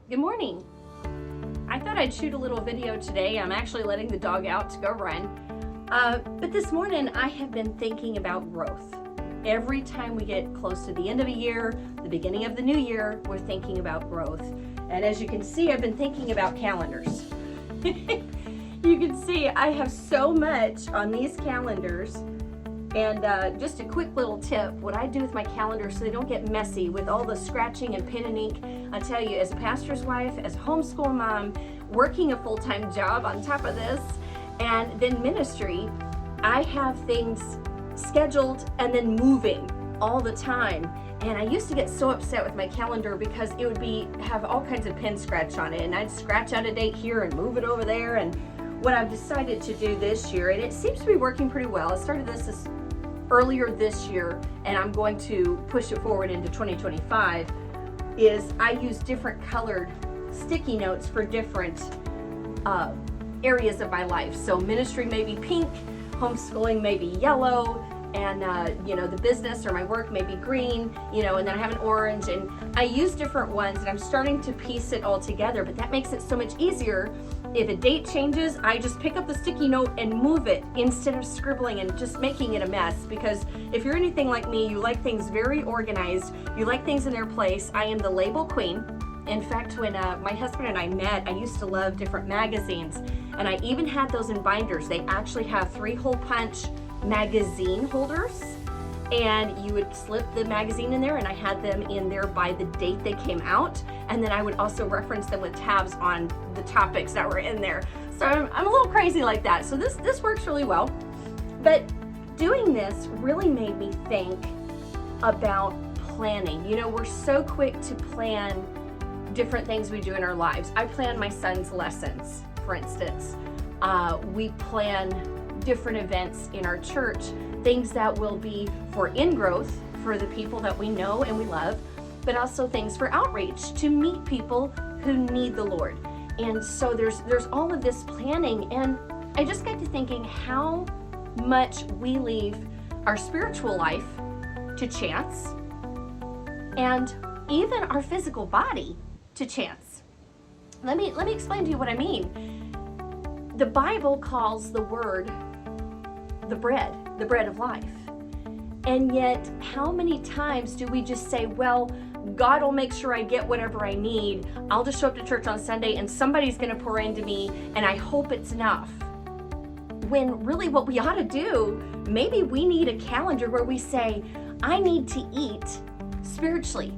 Good morning. I thought I'd shoot a little video today. I'm actually letting the dog out to go run. But this morning I have been thinking about growth. Every time we get close to the end of a year, the beginning of the new year, we're thinking about growth. And as you can see, I've been thinking about calendars. You can see I have so much on these calendars. And just a quick little tip, what I do with my calendars so they don't get messy with all the scratching and pen and ink, I tell you, as a pastor's wife, as a homeschool mom, working a full-time job on top of this, and then ministry, I have things scheduled and then moving all the time. And I used to get so upset with my calendar because it would have all kinds of pen scratch on it, and I'd scratch out a date here and move it over there. And what I've decided to do this year, and it seems to be working pretty well, I started this earlier this year, and I'm going to push it forward into 2025, is I use different colored sticky notes for different areas of my life. So ministry may be pink, homeschooling may be yellow, and the business or my work may be green, and then I have an orange, and I use different ones, and I'm starting to piece it all together. But that makes it so much easier. If a date changes, I just pick up the sticky note and move it instead of scribbling and just making it a mess. Because if you're anything like me, you like things very organized, you like things in their place. I am the label queen. In fact, when my husband and I met, I used to love different magazines, and I even had those in binders. They actually have 3-hole punch magazine holders, and you would slip the magazine in there, and I had them in there by the date they came out, and then I would also reference them with tabs on the topics that were in there. So I'm a little crazy like that. So this works really well. But doing this really made me think about planning. We're so quick to plan different things we do in our lives. I plan my son's lessons, for instance. We plan different events in our church, things that will be for in-growth for the people that we know and we love, but also things for outreach to meet people who need the Lord. And so there's all of this planning, and I just got to thinking how much we leave our spiritual life to chance, and even our physical body to chance. Let me explain to you what I mean. The Bible calls the Word the bread of life. And yet, how many times do we just say, well, God will make sure I get whatever I need. I'll just show up to church on Sunday and somebody's going to pour into me, and I hope it's enough. When really what we ought to do, maybe we need a calendar where we say, I need to eat spiritually.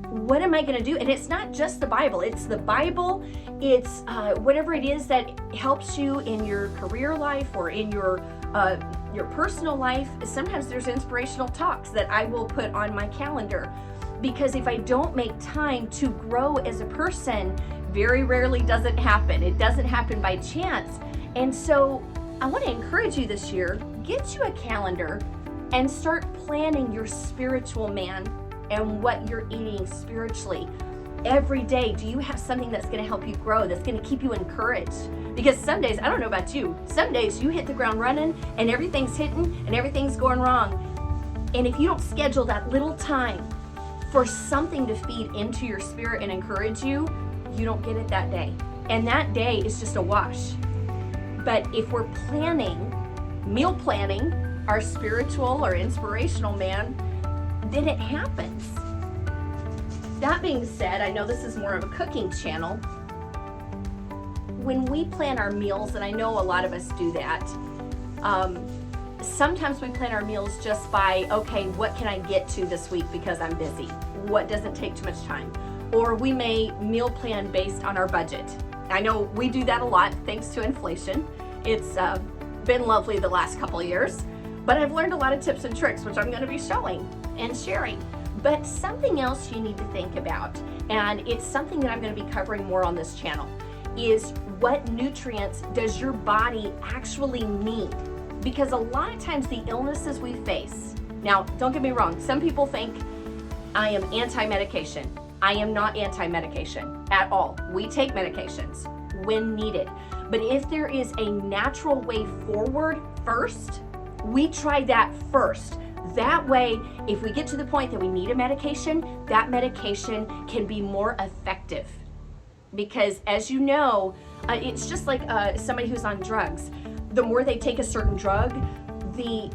What am I going to do? And it's not just the Bible. It's the Bible. It's whatever it is that helps you in your career life or in your personal life. Sometimes there's inspirational talks that I will put on my calendar, because if I don't make time to grow as a person, very rarely does it happen. It doesn't happen by chance. And so I want to encourage you this year, get you a calendar and start planning your spiritual man and what you're eating spiritually. Every day, do you have something that's going to help you grow, that's going to keep you encouraged? Because some days, I don't know about you, some days you hit the ground running and everything's hitting and everything's going wrong. And if you don't schedule that little time for something to feed into your spirit and encourage you, you don't get it that day. And that day is just a wash. But if we're meal planning our spiritual or inspirational man, then it happens. That being said, I know this is more of a cooking channel. When we plan our meals, and I know a lot of us do that, sometimes we plan our meals just by, okay, what can I get to this week because I'm busy? What doesn't take too much time? Or we may meal plan based on our budget. I know we do that a lot thanks to inflation. It's been lovely the last couple of years, but I've learned a lot of tips and tricks, which I'm going to be showing and sharing. But something else you need to think about, and it's something that I'm going to be covering more on this channel, is what nutrients does your body actually need? Because a lot of times the illnesses we face, now don't get me wrong, some people think I am anti-medication. I am not anti-medication at all. We take medications when needed. But if there is a natural way forward first, we try that first. That way, if we get to the point that we need a medication, that medication can be more effective. because as you know, it's just like somebody who's on drugs. The more they take a certain drug, the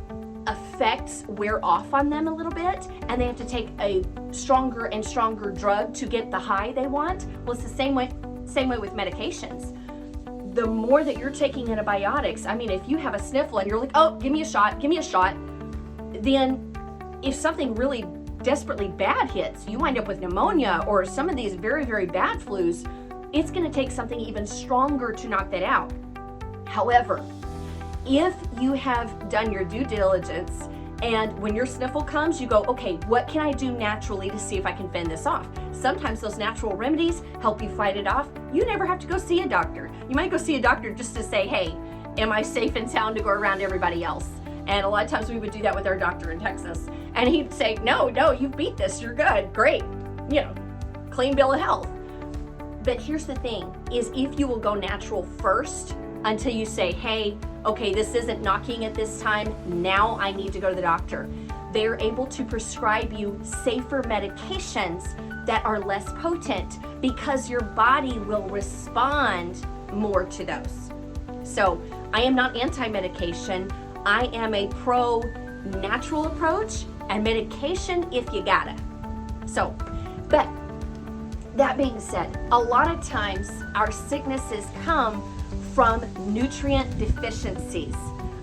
effects wear off on them a little bit, and they have to take a stronger and stronger drug to get the high they want. Well, it's the same way with medications. The more that you're taking antibiotics, I mean, if you have a sniffle and you're like, oh, give me a shot, then if something really desperately bad hits, you wind up with pneumonia or some of these very, very bad flus, it's going to take something even stronger to knock that out. However, if you have done your due diligence and when your sniffle comes, you go, okay, what can I do naturally to see if I can fend this off? Sometimes those natural remedies help you fight it off. You never have to go see a doctor. You might go see a doctor just to say, hey, am I safe and sound to go around everybody else? And a lot of times we would do that with our doctor in Texas. And he'd say, no, you beat this, you're good, great. Clean bill of health. But here's the thing, is if you will go natural first until you say, hey, okay, this isn't knocking at this time, now I need to go to the doctor. They're able to prescribe you safer medications that are less potent because your body will respond more to those. So I am not anti-medication. I am a pro-natural approach and medication if you gotta. So, but that being said, a lot of times our sicknesses come from nutrient deficiencies.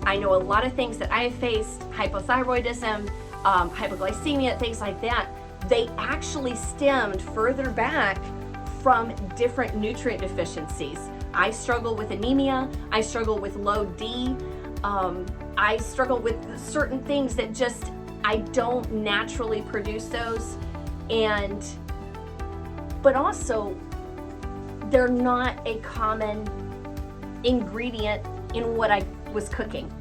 I know a lot of things that I have faced, hypothyroidism, hypoglycemia, things like that, they actually stemmed further back from different nutrient deficiencies. I struggle with anemia, I struggle with low D, I struggle with certain things that just, I don't naturally produce those, but also they're not a common ingredient in what I was cooking.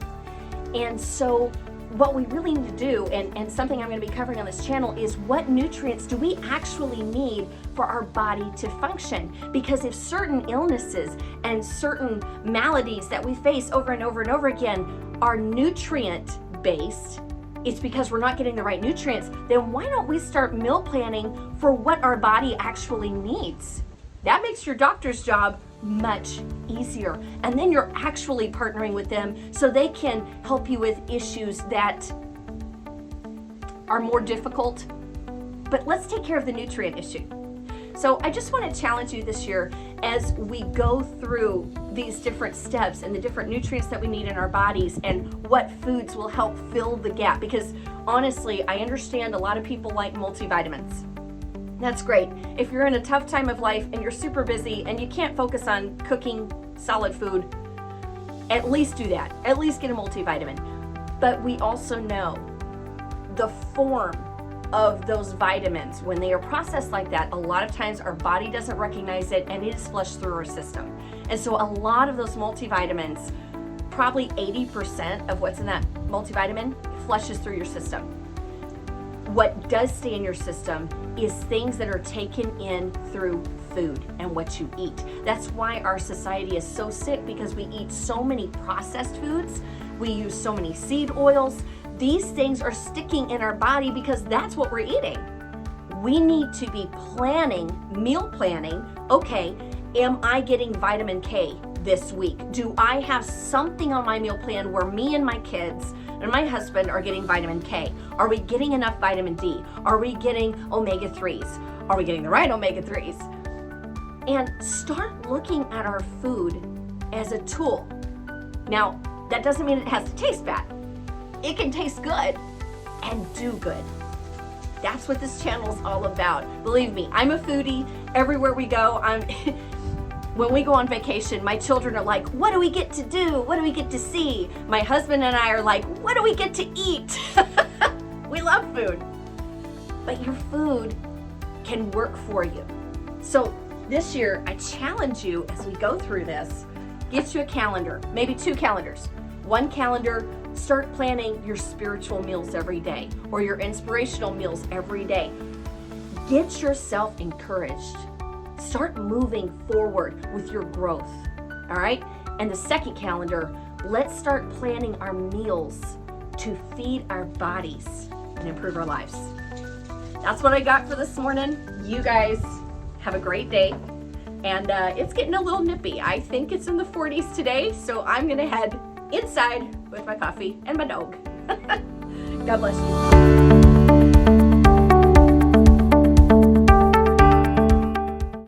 And so what we really need to do, and something I'm going to be covering on this channel, is what nutrients do we actually need for our body to function? Because if certain illnesses and certain maladies that we face over and over and over again are nutrient based, it's because we're not getting the right nutrients, then why don't we start meal planning for what our body actually needs? That makes your doctor's job much easier. And then you're actually partnering with them so they can help you with issues that are more difficult. But let's take care of the nutrient issue. So I just want to challenge you this year as we go through these different steps and the different nutrients that we need in our bodies and what foods will help fill the gap. Because honestly, I understand a lot of people like multivitamins. That's great. If you're in a tough time of life and you're super busy and you can't focus on cooking solid food, at least do that. At least get a multivitamin. But we also know the form of those vitamins, when they are processed like that, a lot of times our body doesn't recognize it and it is flushed through our system. And so a lot of those multivitamins, probably 80% of what's in that multivitamin flushes through your system. What does stay in your system is things that are taken in through food and what you eat. That's why our society is so sick, because we eat so many processed foods. We use so many seed oils. These things are sticking in our body because that's what we're eating. We need to be planning, meal planning. Okay, am I getting vitamin K this week? Do I have something on my meal plan where me and my kids and my husband are getting vitamin K? Are we getting enough vitamin D? Are we getting omega-3s? Are we getting the right omega-3s? And start looking at our food as a tool. Now, that doesn't mean it has to taste bad. It can taste good and do good. That's what this channel is all about. Believe me, I'm a foodie. Everywhere we go, when we go on vacation, my children are like, what do we get to do? What do we get to see? My husband and I are like, what do we get to eat? We love food. But your food can work for you. So this year, I challenge you as we go through this, get you a calendar, maybe 2 calendars. One calendar, start planning your spiritual meals every day or your inspirational meals every day. Get yourself encouraged. Start moving forward with your growth, all right? And the second calendar, let's start planning our meals to feed our bodies and improve our lives. That's what I got for this morning. You guys have a great day. and it's getting a little nippy. I think it's in the 40s today, so I'm gonna head inside with my coffee and my dog. God bless you.